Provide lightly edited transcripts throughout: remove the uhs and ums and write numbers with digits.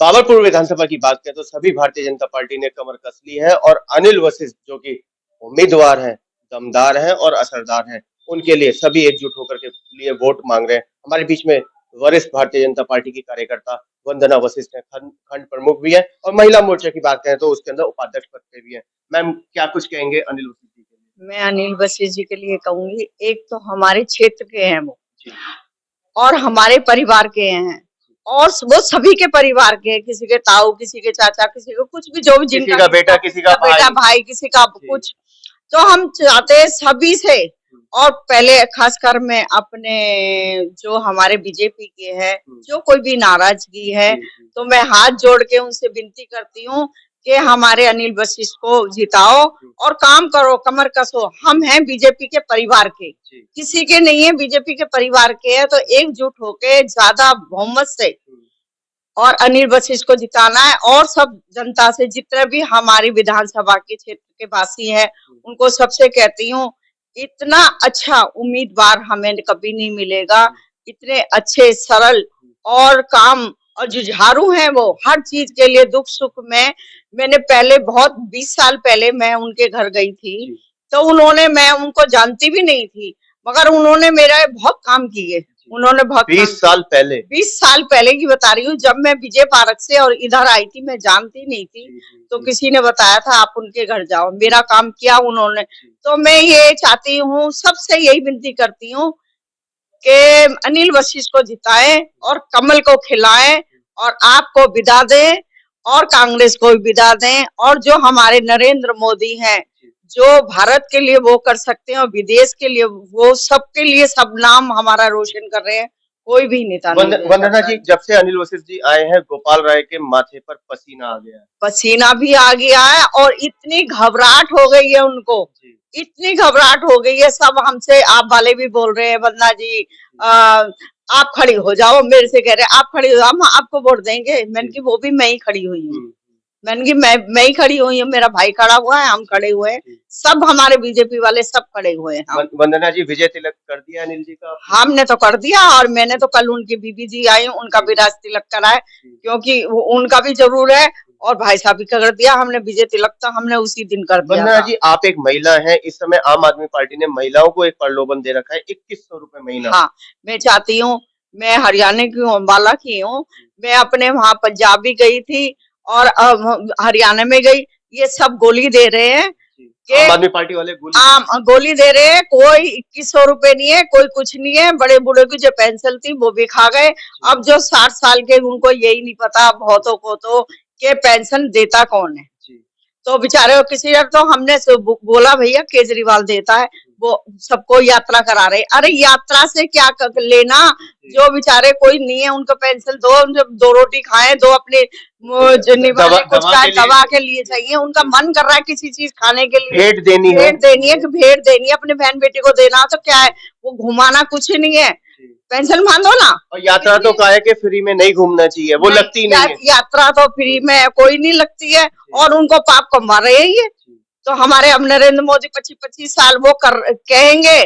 बाबरपुर विधानसभा की बात करें तो सभी भारतीय जनता पार्टी ने कमर कस ली है और अनिल वशिष्ठ जो कि उम्मीदवार हैं, दमदार हैं और असरदार हैं, उनके लिए सभी एकजुट होकर के लिए वोट मांग रहे हैं। हमारे बीच में वरिष्ठ भारतीय जनता पार्टी की कार्यकर्ता वंदना वशिष्ठ है, खंड प्रमुख भी है और महिला मोर्चा की बात करें तो उसके अंदर उपाध्यक्ष पद पे भी है। मैम, क्या कुछ कहेंगे अनिल वशिष्ठ जी के लिए? मैं अनिल वशिष्ठ जी के लिए कहूंगी, एक तो हमारे क्षेत्र के हैं वो जी। और हमारे परिवार के हैं और वो सभी के परिवार के हैं, किसी के ताऊ, किसी के चाचा, किसी को कुछ भी, जो भी किसी जिनका का बेटा, किसी का बेटा भाई, किसी का कुछ। तो हम चाहते हैं सभी से, और पहले खासकर मैं अपने जो हमारे बीजेपी के हैं, जो कोई भी नाराजगी है, तो मैं हाथ जोड़ के उनसे विनती करती हूँ कि हमारे अनिल वशिष्ठ को जिताओ और काम करो, कमर कसो। हम हैं बीजेपी के परिवार के, किसी के नहीं है, बीजेपी के परिवार के है, तो एकजुट होके ज्यादा बहुमत से और अनिल वशिष्ठ को जिताना है। और सब जनता से, जितने भी हमारी विधानसभा के क्षेत्र के वासी हैं, उनको सबसे कहती हूँ, इतना अच्छा उम्मीदवार हमें कभी नहीं मिलेगा। इतने अच्छे, सरल और काम और जुझारू हैं वो, हर चीज के लिए, दुख सुख में। मैंने पहले बहुत 20 साल पहले मैं उनके घर गई थी, तो मैं उनको जानती भी नहीं थी, मगर उन्होंने मेरा बहुत काम किए। उन्होंने बहुत 20 साल पहले की बता रही हूँ, जब मैं विजय पार्क से और इधर आई थी, मैं जानती नहीं थी, तो किसी ने बताया था आप उनके घर जाओ, मेरा काम किया उन्होंने। तो मैं ये चाहती हूँ, सबसे यही विनती करती हूँ कि अनिल वशिष्ठ को जिताएं और कमल को खिलाएं और आपको विदा दें और कांग्रेस को भी विदा दें। और जो हमारे नरेंद्र मोदी हैं, जो भारत के लिए वो कर सकते हैं और विदेश के लिए, वो सबके लिए सब नाम हमारा रोशन कर रहे हैं, कोई भी नेता नहीं। वंदना जी, जब से अनिल वशिष्ठ जी आए हैं, गोपाल राय के माथे पर पसीना आ गया है। पसीना भी आ गया है और इतनी घबराहट हो गई है उनको, इतनी घबराहट हो गई है। सब हमसे, आप वाले भी बोल रहे हैं, वंदना जी आप खड़ी हो जाओ, मेरे से कह रहे आप खड़ी हो जाओ, हम आपको वोट देंगे। मैंने की वो भी मैं ही खड़ी हुई हूँ, मैंने की मैं ही खड़ी हुई हूँ, मेरा भाई खड़ा हुआ है, हम खड़े हुए हैं, सब हमारे बीजेपी वाले सब खड़े हुए हैं। वंदना जी, विजय तिलक कर दिया अनिल जी का? हमने तो कर दिया, और मैंने तो कल उनकी बीबी जी आई, उनका भी राज तिलक कराए, क्योंकि उनका भी जरूर है, और भाई साहब भी कर दिया हमने। विजय तिलक तो हमने उसी दिन कर दिया। वंदना जी, आप एक महिला हैं, इस समय आम आदमी पार्टी ने महिलाओं को एक प्रलोभन दे रखा है, 2100 रुपए महीना। हाँ, मैं चाहती हूँ, मैं हरियाणा की हूँ, अम्बाला की हूँ, मैं अपने वहाँ पंजाब भी गई थी और हरियाणा में गई, ये सब गोली दे रहे हैं, आम आदमी पार्टी वाले गोली दे रहे हैं। कोई 2100 रुपए नहीं है, कोई कुछ नहीं है। बड़े बूढ़े की जो पेंशन थी वो भी खा गए। अब जो 60 साल के, उनको यही नहीं पता बहुतों को तो, कि पेंशन देता कौन है। तो बेचारे किसी ने, तो हमने बोला भैया केजरीवाल देता है, वो सबको यात्रा करा रहे। अरे यात्रा से क्या लेना, जो बेचारे कोई नहीं है, उनको पेंशन दो, दो रोटी खाएं, दो अपने दवा के लिए चाहिए। उनका मन कर रहा है किसी चीज खाने के लिए, भेंट देनी है, भेंट देनी है, अपने बहन बेटे को देना, तो क्या है, वो घुमाना कुछ नहीं है, पेंशन बांधो ना। और यात्रा तो क्या है कि फ्री में नहीं घूमना चाहिए, वो लगती नहीं है। यात्रा तो फ्री में कोई नहीं लगती है, और उनको पाप कमा रहे हैं ये। तो हमारे अब नरेंद्र मोदी 25-25 साल वो कहेंगे,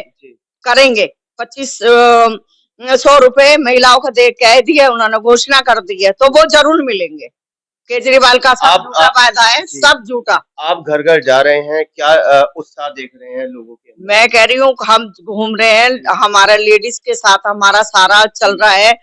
करेंगे 2500 रुपए महिलाओं को दे, कह दिया उन्होंने, घोषणा कर दी है, तो वो जरूर मिलेंगे। केजरीवाल का सब झूठा वायदा है, सब झूठा। आप घर घर जा रहे हैं, क्या उत्साह देख रहे हैं लोगों के? मैं कह रही हूँ, हम घूम रहे हैं, हमारा लेडीज के साथ हमारा सारा चल रहा है,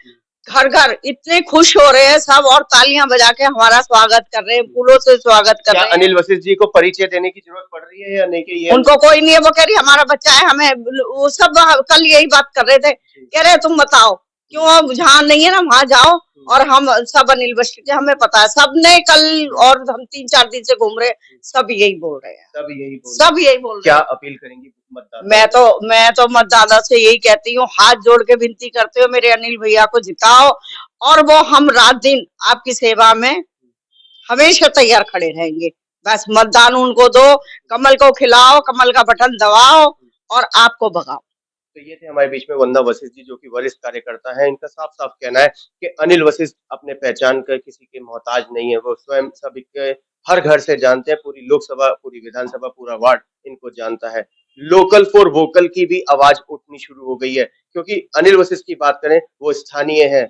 घर घर इतने खुश हो रहे हैं सब, और तालियां बजा के हमारा स्वागत कर रहे हैं, फूलों से स्वागत कर रहे हैं। अनिल वशिष्ठ जी को परिचय देने की जरूरत पड़ रही है या नहीं? कि उनको कोई नहीं है, वो कह रही हमारा बच्चा है, हमें, वो सब कल यही बात कर रहे थे, कह रहे तुम बताओ क्यों, जहाँ नहीं है ना वहां जाओ। और हम सब अनिल वशिष्ठ के, हमें पता है, सब ने कल, और हम 3-4 दिन से घूम रहे, सब यही बोल रहे हैं, सब यही बोल रहे हैं। क्या अपील करेंगी मतदाता? मैं तो मतदाता से यही कहती हूँ, हाथ जोड़ के विनती करते हो, मेरे अनिल भैया को जिताओ, और वो हम रात दिन आपकी सेवा में हमेशा तैयार खड़े रहेंगे। बस मतदान उनको दो, कमल को खिलाओ, कमल का बटन दबाओ और आपको भगाओ। तो ये थे हमारे बीच में वंदना वशिष्ठ जी, जो कि वरिष्ठ कार्यकर्ता है। इनका साफ साफ कहना है कि अनिल वशिष्ठ अपने पहचान का किसी के मोहताज नहीं है, वो स्वयं सभी के हर घर से जानते हैं, पूरी लोकसभा, पूरी विधानसभा, पूरा वार्ड इनको जानता है। लोकल फॉर वोकल की भी आवाज उठनी शुरू हो गई है, क्योंकि अनिल वशिष्ठ की बात करें, वो स्थानीय है,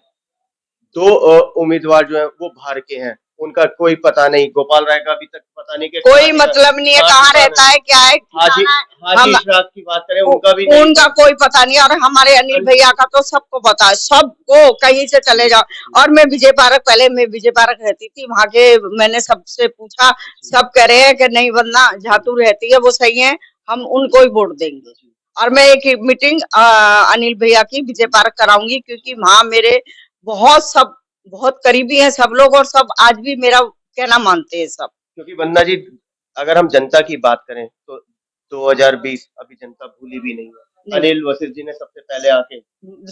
दो उम्मीदवार जो है वो बाहर के हैं, उनका कोई पता नहीं। गोपाल राय का अभी तक पता नहीं कि कोई मतलब नहीं है, कहाँ रहता है, क्या है, हाजी हाजी हम इशराक की बात करें, उनका भी नहीं। उनका कोई पता नहीं। और हमारे अनिल भैया का तो सबको पता है, सबको कहीं से चले जाओ। और मैं विजय पार्क, पहले मैं विजय पार्क रहती थी, वहां के मैंने सबसे पूछा, सब कह रहे हैं कि नहीं वरना जहाँ तू रहती है वो सही है, हम उनको ही वोट देंगे। और मैं एक मीटिंग अनिल भैया की विजय पार्क कराऊंगी, क्योंकि वहां मेरे बहुत करीबी हैं सब लोग, और सब आज भी मेरा कहना मानते हैं सब। क्योंकि वंदना जी, अगर हम जनता की बात करें तो 2020 अभी जनता भूली भी नहीं है। अनिल वशिष्ठ जी ने सबसे पहले आके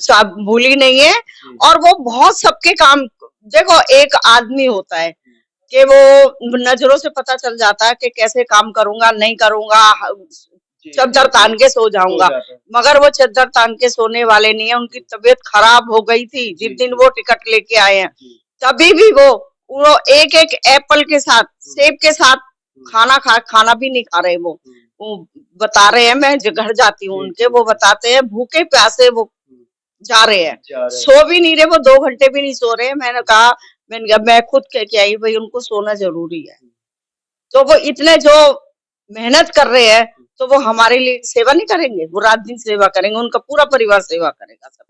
सब भूली नहीं है। और वो बहुत सबके काम, देखो एक आदमी होता है कि वो नजरों से पता चल जाता है कि कैसे काम करूंगा, नहीं करूंगा, चद्दर तान के सो जाऊंगा। मगर वो चद्दर तान के सोने वाले नहीं है। उनकी तबीयत खराब हो गई थी जिस दिन वो टिकट लेके आए हैं, तभी भी वो एक एक एप्पल के साथ, सेब के साथ खाना भी नहीं खा रहे। वो बता रहे हैं, मैं घर जाती हूँ उनके, वो बताते हैं भूखे प्यासे वो जा रहे हैं, सो भी नहीं रहे, वो 2 घंटे भी नहीं सो रहे हैं। मैंने कहा मैं खुद कह के आई, भाई उनको सोना जरूरी है। तो वो इतने जो मेहनत कर रहे हैं, तो वो हमारे लिए सेवा नहीं करेंगे? वो रात दिन सेवा करेंगे, उनका पूरा परिवार सेवा करेगा सब।